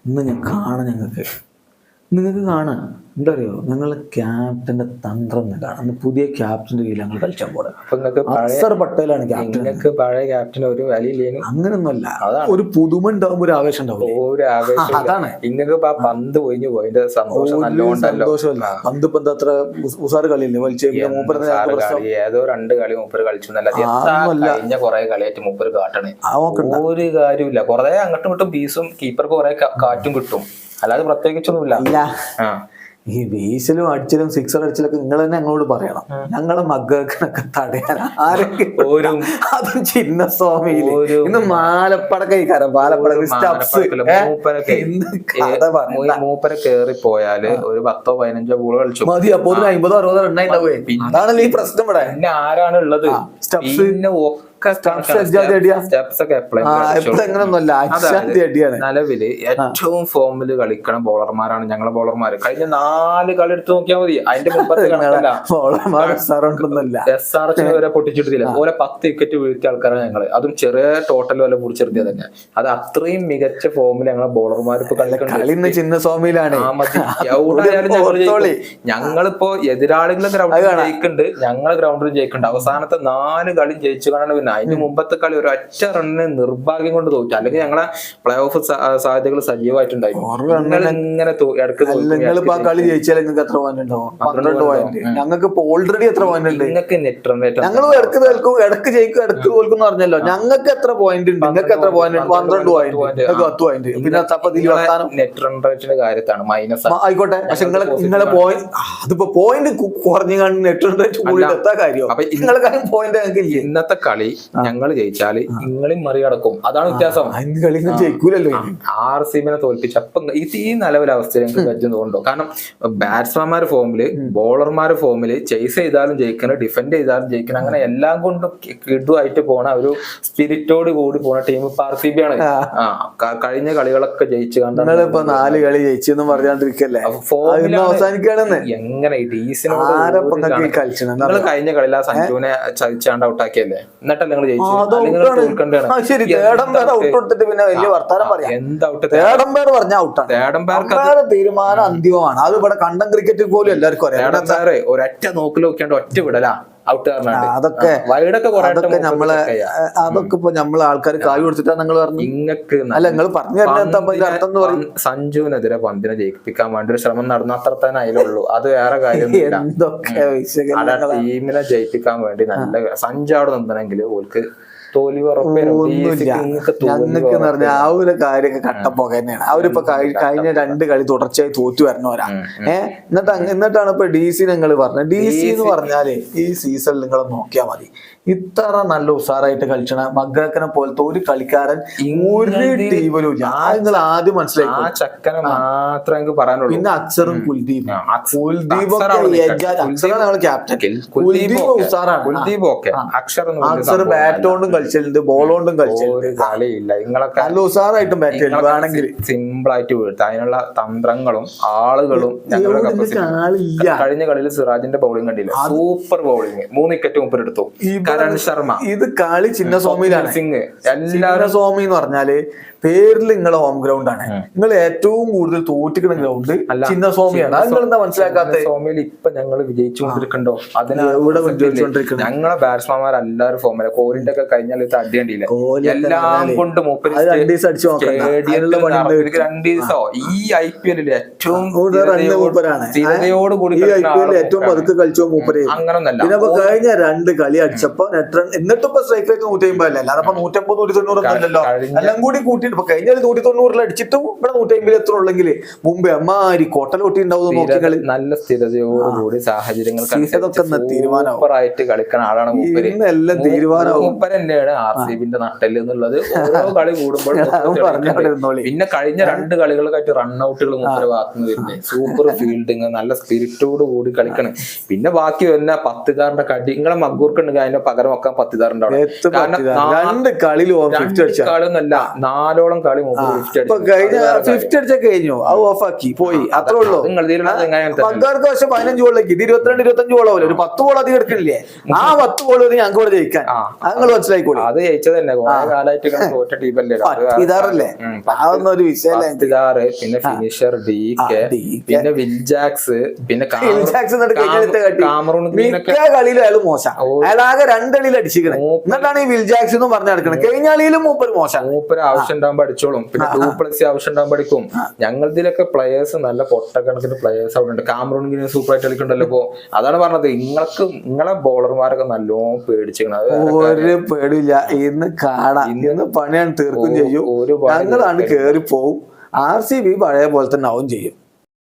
ഇന്ന് ഞാൻ കാണാം. നിങ്ങൾക്ക് കാണാം. എന്താ അറിയോ, ഞങ്ങളെ ക്യാപ്റ്റന്റെ തന്ത്രം കാണാം. പുതിയ ക്യാപ്റ്റന്റെ കീഴിൽ ഞങ്ങൾ കളിച്ചാൽ പോലെ അക്സർ പട്ടേലാണ് ക്യാപ്റ്റൻ. നിങ്ങൾക്ക് പഴയ ക്യാപ്റ്റൻ ഒരു വിലയില്ലേനും. അങ്ങനൊന്നുമല്ല, ഒരു പുതുമ ഉണ്ടാവുമ്പോ ഒരു ആവേശം ഉണ്ടാവും. ഒരു ആവേശം അതാണ്. നിങ്ങൾക്ക് പന്ത് ഒഴിഞ്ഞു പോയിന്റെ സന്തോഷം നല്ലോണ്ടല്ലോ. പന്ത് ഇപ്പൊ എന്താ അത്ര ഉസാറ് കളിയില്ലേ വലിച്ച് ഏതോ 2 കളി മൂപ്പര് കളിച്ചു കഴിഞ്ഞ കുറെ കളിയായിട്ട് മൂപ്പര് കാട്ടണേ. ഒരു കാര്യമില്ല. കുറെ അങ്ങോട്ടും ഇങ്ങോട്ടും പീസും കീപ്പർക്ക് കുറെ കാറ്റും കിട്ടും, അല്ലാതെ പ്രത്യേകിച്ചൊന്നുമില്ല. ഈ ബേസിലും അടിച്ചിലും സിക്സർ അടിച്ചിലൊക്കെ നിങ്ങൾ തന്നെ ഞങ്ങളോട് പറയണം. ഞങ്ങളെ മകൾക്കൊക്കെ തടയാൻ ആരെങ്കിലും, അതും ചിന്നസ്വാമിയില് ഇന്ന് മാലപ്പടക്കാരം മൂപ്പരെ കേറി പോയാല് ഒരു 10-15 ബോൾ കളിച്ചു മതി. അപ്പൊ 50-60 റണ്ണായി ഉണ്ടാവേ. അതാണല്ലോ ഈ പ്രശ്നം ഇവിടെ. പിന്നെ ആരാണ് ഉള്ളത്? നിലവില് ഏറ്റവും ഫോമില് കളിക്കണ ബോളർമാരാണ് ഞങ്ങളെ ബോളർമാര്. കഴിഞ്ഞ 4 കളി എടുത്ത് നോക്കിയാൽ മതി. അതിന്റെ മുമ്പത്തെ SRH വരെ പൊട്ടിച്ചിട്ടില്ല. ഓരോ 10 വിക്കറ്റ് വീഴ്ത്തിയ ആൾക്കാരാണ് ഞങ്ങള്. അതും ചെറിയ ടോട്ടൽ വല്ല പിടിച്ചെടുത്തിയത് തന്നെ. അത് അത്രയും മികച്ച ഫോമിൽ ഞങ്ങളെ ബോളർമാർ ഇപ്പൊ കളിക്കുന്നത് ചിന്നസ്വാമിയിലാണ്. ഞങ്ങളിപ്പോ എതിരാളികളെ ഗ്രൗണ്ടിൽ ജയിക്കുന്നുണ്ട്, ഞങ്ങളെ ഗ്രൗണ്ടിൽ ജയിക്കുന്നുണ്ട്. അവസാനത്തെ 4 കളി ജയിച്ചു കാണാൻ അതിന് മുമ്പത്തെ കളി ഒരു ഒറ്റ റണ്ണിന് നിർഭാഗ്യം കൊണ്ട് തോറ്റു. അല്ലെങ്കിൽ ഞങ്ങളെ പ്ലേ ഓഫ് സാധ്യതകൾ സജീവമായിട്ടുണ്ടായിരുന്നു. കളി ജയിച്ചാൽ നിങ്ങൾക്ക് എത്ര പോയിന്റ് ഉണ്ടാവും? 12 പോയിന്റ്. ഞങ്ങൾക്ക് ഓൾറെഡി എത്ര പോയിന്റ് ഉണ്ട്? നെറ്റ് റൺ റേറ്റ് ഞങ്ങൾ ഇടക്ക് തോൽക്കും, ഇടക്ക് ജയിക്കും, ഇടക്ക് തോൽക്കും പറഞ്ഞല്ലോ. ഞങ്ങൾക്ക് എത്ര പോയിന്റ് ഉണ്ട്? നിങ്ങൾക്ക് എത്ര പോയിന്റ്? 12 point, 10 point. പിന്നെ നെറ്റ് റൺ റേറ്റിന്റെ കാര്യത്താണ് മൈനസ് ആയിക്കോട്ടെ. പക്ഷെ നിങ്ങളെ പോയിന്റ് അതിപ്പോ പോയിന്റ് കുറഞ്ഞു കാണുന്ന നെറ്റ് റൺ റേറ്റ് കൂടി എത്താ കാര്യം. അപ്പൊ നിങ്ങളെ കാര്യം പോയിന്റ് ഞങ്ങൾക്ക് ഇന്നത്തെ കളി ഞങ്ങൾ ജയിച്ചാല് നിങ്ങളെയും മറികടക്കും. അതാണ് വ്യത്യാസം. ജയിക്കൂലല്ലോ. RCBനെ തോൽപ്പിച്ചപ്പം ഈ നിലവിലവസ്ഥയിൽ ഞങ്ങൾക്ക് കരുതുന്നുണ്ടോ? കാരണം ബാറ്റ്സ്മാൻമാര് ഫോമില്, ബോളർമാര് ഫോമില്, ചേസ് ചെയ്താലും ജയിക്കണം, ഡിഫെൻഡ് ചെയ്താലും ജയിക്കണം, അങ്ങനെ എല്ലാം കൊണ്ടും കിടുവായിട്ട് പോണ ഒരു സ്പിരിറ്റോട് കൂടി പോണ ടീം ഇപ്പൊ RCB ആണ്. കഴിഞ്ഞ കളികളൊക്കെ ജയിച്ചു കണ്ടാണ്. 4 കളി ജയിച്ചെന്ന് പറഞ്ഞാണ്ടിരിക്കല്ലേ അവസാനിക്കുകയാണെന്ന്. എങ്ങനെ ഈ ഡീസിനോട് നിങ്ങൾ കഴിഞ്ഞ കളിയിൽ ആ സഞ്ജുവിനെ ചതിച്ചാണ്ട് ഔട്ടാക്കിയല്ലേ? എന്നിട്ടല്ലേ നിങ്ങൾ ജയിച്ചു? തീരുമാനം അന്തിമമാണ്. അത് ഇവിടെ കണ്ടം ക്രിക്കറ്റിൽ പോലും എല്ലാവർക്കും അറിയാം. ഒരൊറ്റ നോക്കിൽ നോക്കിയാണ്ട് ഒറ്റ വിടലാ ഔട്ട്. അതൊക്കെ നമ്മളെ ഇപ്പൊ നമ്മളെ ആൾക്കാർ കായ് കൊടുത്തിട്ടാണ് നിങ്ങൾ പറഞ്ഞു. നിങ്ങൾക്ക് അല്ല നിങ്ങൾ പറഞ്ഞു അർത്ഥം സഞ്ജുവിനെതിരെ പന്തിനെ ജയിപ്പിക്കാൻ വേണ്ടി ഒരു ശ്രമം നടന്ന അത്ര തന്നെ അതിലുള്ളൂ. അത് വേറെ കാര്യം. ടീമിനെ ജയിപ്പിക്കാൻ വേണ്ടി നല്ല സഞ്ജു അവിടെ നിന്നെങ്കിൽ ഓൾക്ക് തോൽവി ഞങ്ങൾക്ക് പറഞ്ഞ ആ ഒരു കാര്യമൊക്കെ കട്ടപ്പോക തന്നെയാണ്. അവരിപ്പോ കഴിഞ്ഞ 2 കളി തുടർച്ചയായി തോറ്റു വരണവരാ. എന്നിട്ടാണ് ഇപ്പൊ DC നിങ്ങൾ പറഞ്ഞത്. DC എന്ന് പറഞ്ഞാല് ഈ സീസണിൽ നിങ്ങൾ നോക്കിയാൽ മതി, ഇത്ര നല്ല ഉഷാറായിട്ട് കളിച്ചണ മഗ്ഗക്കനെ പോലത്തെ ഒരു കളിക്കാരൻ ഒരു ടീമിലും നിങ്ങൾ ആദ്യം മനസ്സിലാക്കി. പിന്നെ അക്സറും കുൽദീപും അക്സർ ബാറ്റ് കൊണ്ടും കളിച്ചിട്ടുണ്ട്, ബോൾ കൊണ്ടും കളിച്ചിട്ടുണ്ട്. നല്ല ഉഷാറായിട്ടും ബാറ്റ് വേണമെങ്കിൽ സിമ്പിൾ ആയിട്ട് വീഴ്ത്ത അതിനുള്ള തന്ത്രങ്ങളും ആളുകളും. കഴിഞ്ഞ കളിയിൽ സിറാജിന്റെ ബൗളിംഗ് കണ്ടില്ല, സൂപ്പർ ബൗളിംഗ്. 3 വിക്കറ്റ് മുമ്പ് എടുത്തു കരൺ ശർമ്മ. ഇത് കളി ചിന്നസ്വാമിയിലാണ്. എല്ലാവരും സ്വാമി എന്ന് പറഞ്ഞാല് പേരിൽ നിങ്ങളെ ഹോം ഗ്രൗണ്ട് ആണ്. നിങ്ങൾ ഏറ്റവും കൂടുതൽ തോറ്റിക്കുന്ന ഗ്രൗണ്ട് ചിന്നസ്വാമിയാണ്. അത് നിങ്ങൾ എന്താ മനസ്സിലാക്കാത്ത? സ്വാമിയിൽ ഇപ്പൊ ഞങ്ങൾ വിജയിച്ചുകൊണ്ടിരിക്കണ്ടോ? ഞങ്ങളെ ബാറ്റ്സ്മാൻമാർ എല്ലാവരും ഫോമില. കോഹ്ലിന്റെ ഒക്കെ കഴിഞ്ഞാൽ ഇത് അടിയണ്ടിയില്ല. എല്ലാം കൊണ്ട് 2 ദിവസം ഈ IPL ഏറ്റവും സ്ഥിരതയോടുകൂടി ഏറ്റവും പതുക്കെ കളിച്ചോ മൂപ്പര്. അങ്ങനൊന്നല്ല. പിന്നെ കഴിഞ്ഞ 2 കളി അടിച്ചപ്പോ എന്നിട്ടിപ്പോ സ്ട്രൈക്ക് റേറ്റ് 150 അല്ല, അതപ്പോ 150-190 ഒന്നല്ലോ. എല്ലാം കൂടി കൂട്ടിയിട്ട് ഇപ്പൊ കഴിഞ്ഞ 190 അടിച്ചിട്ടും ഇവിടെ 150 എത്ര ഉള്ളെങ്കിൽ മുമ്പേ അമ്മാരി കോട്ടൽ കൊട്ടി ഉണ്ടാവും. നോക്കി കളി നല്ല സ്ഥിരതയോടുകൂടി സാഹചര്യങ്ങൾ തീരുമാനമായിട്ട് കളിക്കുന്ന ആളാണ് മൂപ്പര്. എല്ലാം തീരുമാനം മൂപ്പര് തന്നെയാണ് RCBന്റെ നട്ടല് എന്നുള്ളത് ഓരോ കളി കൂടുമ്പോൾ. പിന്നെ കഴിഞ്ഞ 2 കളികൾക്കായിട്ട് റൺഔട്ടുകൾ മൂപ്പര് ഭാഗത്തുനിന്ന് വരുന്നത്. സൂപ്പർ ഫീൽഡിങ്, നല്ല സ്പിരിറ്റോട് കൂടി കളിക്കണം. പിന്നെ ബാക്കി വരുന്ന 10 ഇതാറിന്റെ കടി നിങ്ങളെ മഗ്ഗൂർക്കുണ്ടെങ്കിൽ അതിനെ പകരം വെക്കാൻ 10 ഇതാറുണ്ടാവും. 2 കളിയൊന്നല്ല 4ഓളം കളി അടിച്ച കഴിഞ്ഞു. അത് ഓഫാക്കി പോയി, അത്രേ ഉള്ളൂ. മഗ്ഗാർക്ക് പക്ഷെ 15 ഗോളിലേക്ക് 22-25 ഗോളാവില്ല. ഒരു 10 ഗോൾ അധികം എടുക്കണില്ലേ? ആ 10 ഗോൾ ഞങ്ങൾക്ക് ഇവിടെ ജയിക്കാൻ. അത് നിങ്ങൾ മനസ്സിലാക്കി. അടിപൊളി അത് ജയിച്ചത് തന്നെ കുറെ കാലമായിട്ട് ഇങ്ങനെ തോറ്റ ടീമല്ലേ ഇതാറല്ലേ അതൊന്നും ഒരു വിഷയമല്ല. പിന്നെ ഫിനിഷർ DK പിന്നെ വിൽജാക്സ് പിന്നെ മിക്ക കളിയിലും അയാൾ മോശം. അയാളാകെ 2 കളിയിൽ അടിച്ചിരിക്കണേ. എന്നിട്ടാണ് ഈ വിൽജാക്സ് എന്ന് പറഞ്ഞ നടക്കുന്നത്. കഴിഞ്ഞ കളിയിലും മൂപ്പര് മോശം. മൂപ്പര് ആവശ്യം ഉണ്ടാകുമ്പോൾ അടിച്ചോളും. പിന്നെ 2+ ആവശ്യം ഉണ്ടാകുമ്പോൾ അടിക്കും. ഞങ്ങളിതിലൊക്കെ പ്ലേയേഴ്സ് നല്ല പൊട്ടക്കണക്കിന് പ്ലേയേഴ്സ് അവിടെ ഉണ്ട്. കാമറൂണിന് സൂപ്പർ ആയിട്ട് കളിക്കണ്ടല്ലോ. ഇപ്പൊ അതാണ് പറഞ്ഞത്, നിങ്ങളെ ബോളർമാരൊക്കെ നല്ലോണം പേടിച്ചിരിക്കണം. ഒരു പേടിയില്ല. ഇന്ന് കാണാം, ഇന്ന് പണിയാണ് തീർക്കും ചെയ്യും. ഞങ്ങളാണ് കേറി പോവും. RCB പഴയ പോലെ തന്നെ ആവും ചെയ്യും.